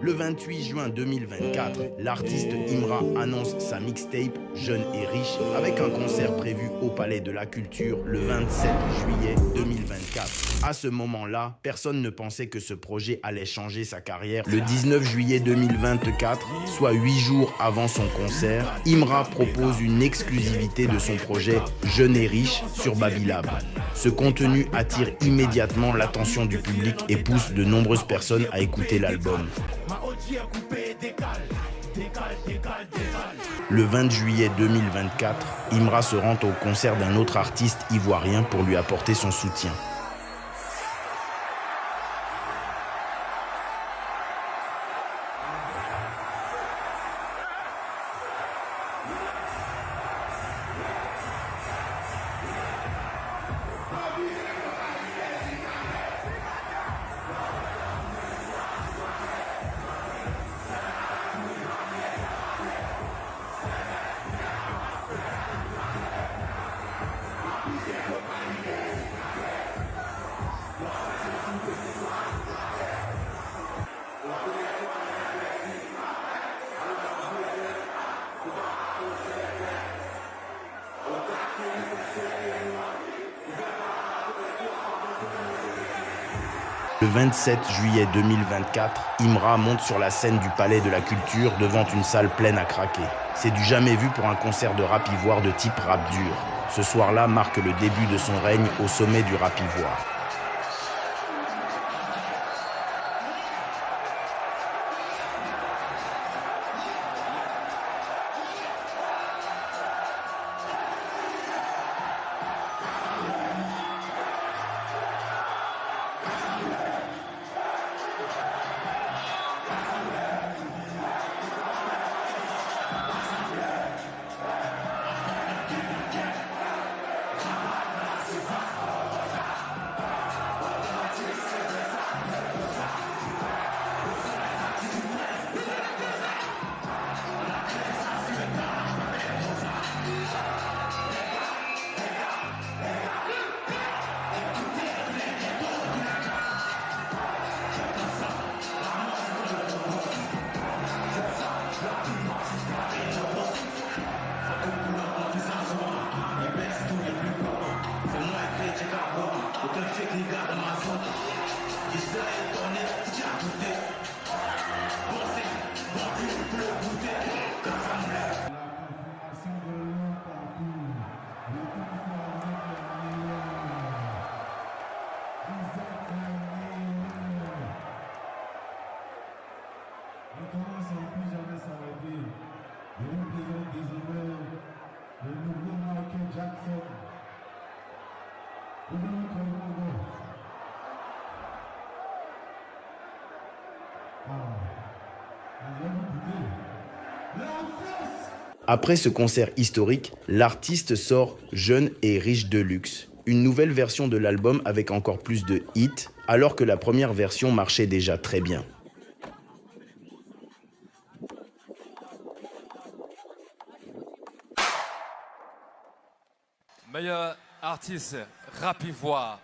Le 28 juin 2024, l'artiste Imra annonce sa mixtape Jeune et riche avec un concert prévu au Palais de la Culture le 27 juillet 2024. À ce moment-là, personne ne pensait que ce projet allait changer sa carrière. Le 19 juillet 2024, soit 8 jours avant son concert, Imra propose une exclusivité de son projet Jeune et riche sur Babylab. Ce contenu attire immédiatement l'attention du public et pousse de nombreuses personnes à écouter l'album. Le 20 juillet 2024, Imra se rend au concert d'un autre artiste ivoirien pour lui apporter son soutien. Le 27 juillet 2024, Imra monte sur la scène du Palais de la Culture devant une salle pleine à craquer. C'est du jamais vu pour un concert de rap ivoire de type rap dur. Ce soir-là marque le début de son règne au sommet du rap ivoire. Après ce concert historique, l'artiste sort Jeune et riche Deluxe, une nouvelle version de l'album avec encore plus de hits, alors que la première version marchait déjà très bien. Meilleur artiste rap ivoire.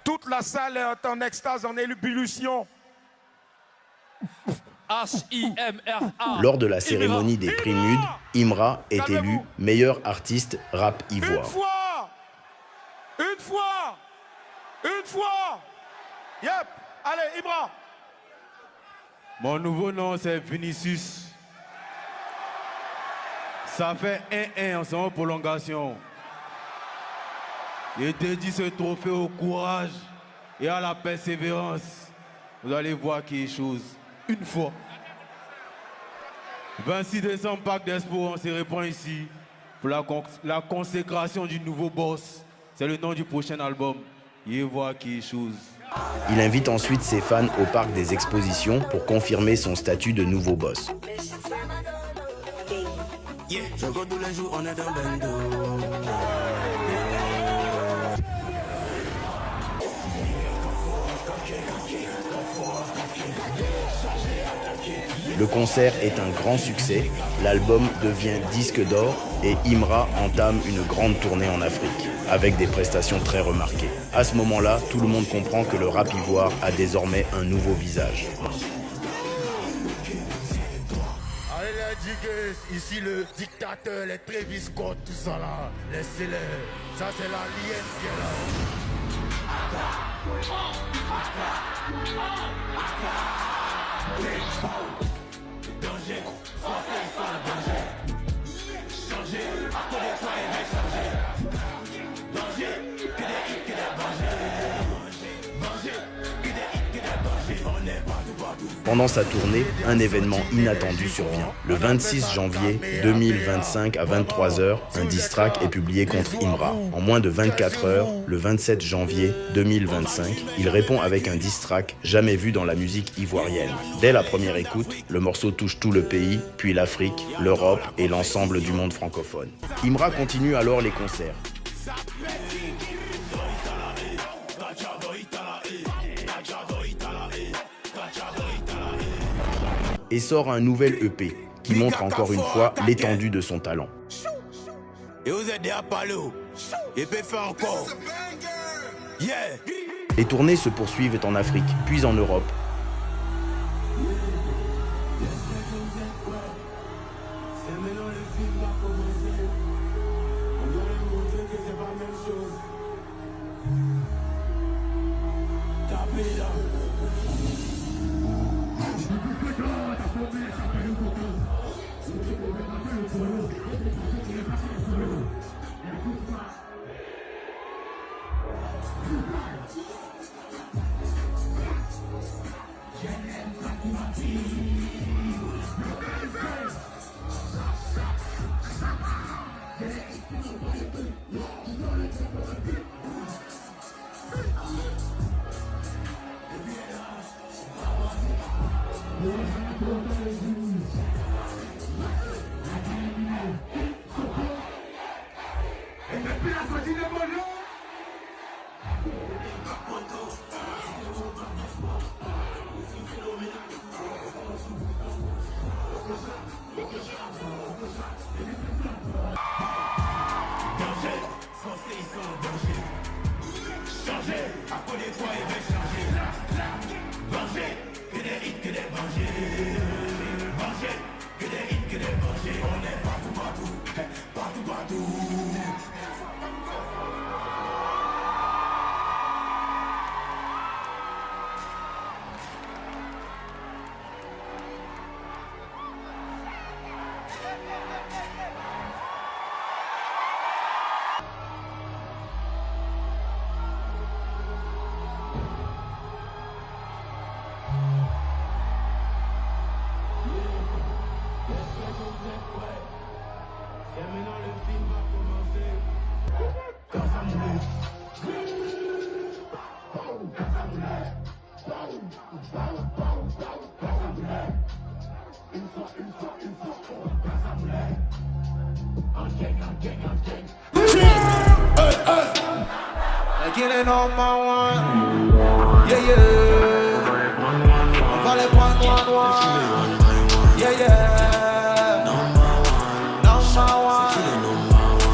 Toute la salle est en extase, en ébullition. H-I-M-R-A. Lors de la cérémonie des prix MUD, Imra est élu meilleur artiste rap ivoire. Une fois. Yep, allez Imra. Mon nouveau nom c'est Vinicius. Ça fait 1-1 en son prolongation. Je dédie ce trophée au courage et à la persévérance. Vous allez voir quelque chose. Une fois. 26 décembre, Parc d'Expo, on se reprend ici pour la consécration du nouveau boss. C'est le nom du prochain album. Et voir quelque chose. Il invite ensuite ses fans au Parc des Expositions pour confirmer son statut de nouveau boss. Le concert est un grand succès, l'album devient disque d'or et Imra entame une grande tournée en Afrique, avec des prestations très remarquées. À ce moment-là, tout le monde comprend que le rap ivoire a désormais un nouveau visage. digues, ici le dictateur, les Travis Scott, tout ça là. Laissez-les, ça c'est la lienne qui est là. Danger, français ils sont en danger. Changer, à côté de toi ils veulent changer. Danger, que des hits, que des dangers. Danger, que des hits, que des dangers. On est partout. Pendant sa tournée, un événement inattendu survient. Le 26 janvier 2025 à 23h, un diss track est publié contre Imra. En moins de 24 heures, le 27 janvier 2025, il répond avec un diss track jamais vu dans la musique ivoirienne. Dès la première écoute, le morceau touche tout le pays, puis l'Afrique, l'Europe et l'ensemble du monde francophone. Imra continue alors les concerts. Et sort un nouvel EP qui montre encore une fois l'étendue de son talent. Et vous êtes déjà parlé, et peut faire encore. Yeah. Les tournées se poursuivent en Afrique, puis en Europe. Killing on my one, yeah, yeah. On va les prendre one, yeah, yeah. Number one,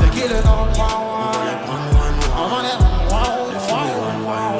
c'est killing on my one. On va les prendre one.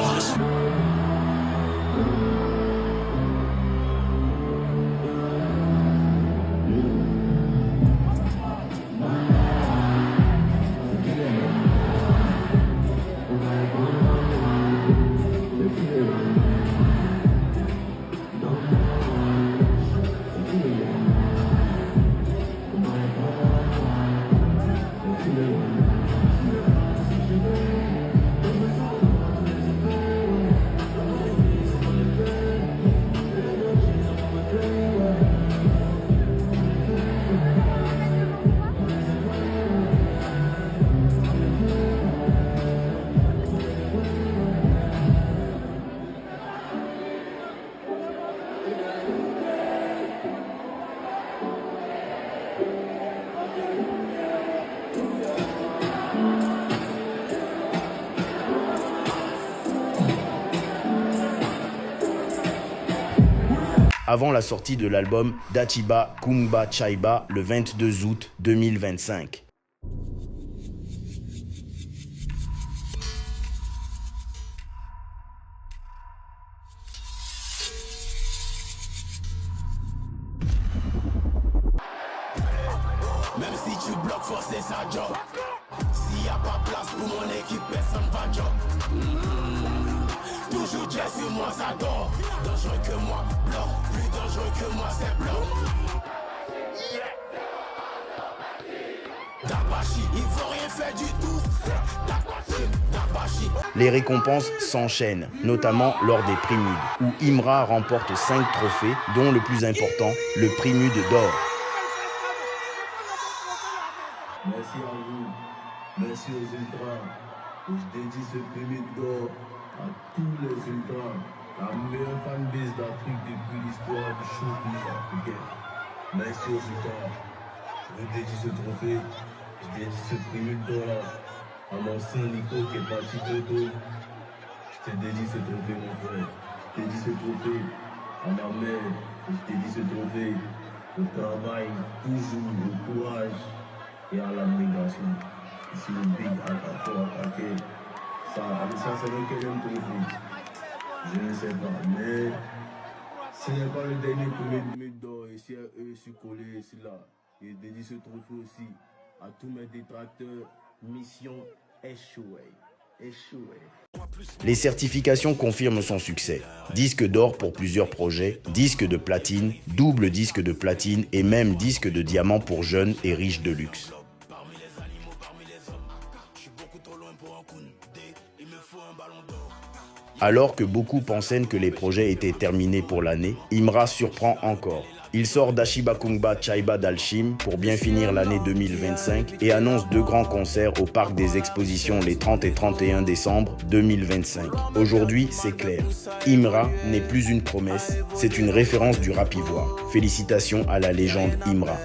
Avant la sortie de l'album Dachiba Kumba Chaiba le 22 août 2025. forcer sa job. S'il y a pas place pour mon équipe, personne va job. Toujours jet sur moi, ça dort. Dangereux que moi, bloc. Plus dangereux que moi, c'est bloc. Dabashi, ils vont rien faire du tout. Dabashi. Les récompenses s'enchaînent, notamment lors des prix MUD, où Imra remporte 5 trophées, dont le plus important, le prix MUD d'or. Merci à vous, merci aux ultras. Je dédie ce prix MUD d'or à tous les ultras, la meilleure fanbase d'Afrique depuis l'histoire du showbiz africain. Merci aux ultras. Je vous dédie ce trophée, je dédie ce prix MUD d'or à mon saint Nico qui est parti trop tôt. Je te dédie ce trophée, mon frère. Je dédie ce trophée à ma mère. Je te dédie ce trophée au travail, toujours au courage et à l'abnégation. Ici le big attaque pour attaquer. Ça c'est le quatrième trophée. Je ne sais pas, mais ce n'est pas le dernier premier MUD d'or. Et si eux sont collés ici là, et je dédie ce trophée aussi à tous mes détracteurs. Mission échouée. Les certifications confirment son succès. Disque d'or pour plusieurs projets, disque de platine, double disque de platine et même disque de diamant pour jeunes et riches de luxe. Alors que beaucoup pensaient que les projets étaient terminés pour l'année, Imra surprend encore. Il sort d'Ashiba Kungba Chaiba d'Alchim pour bien finir l'année 2025 et annonce 2 grands concerts au Parc des Expositions les 30 et 31 décembre 2025. Aujourd'hui, c'est clair. Imra n'est plus une promesse, c'est une référence du rap ivoire. Félicitations à la légende Imra.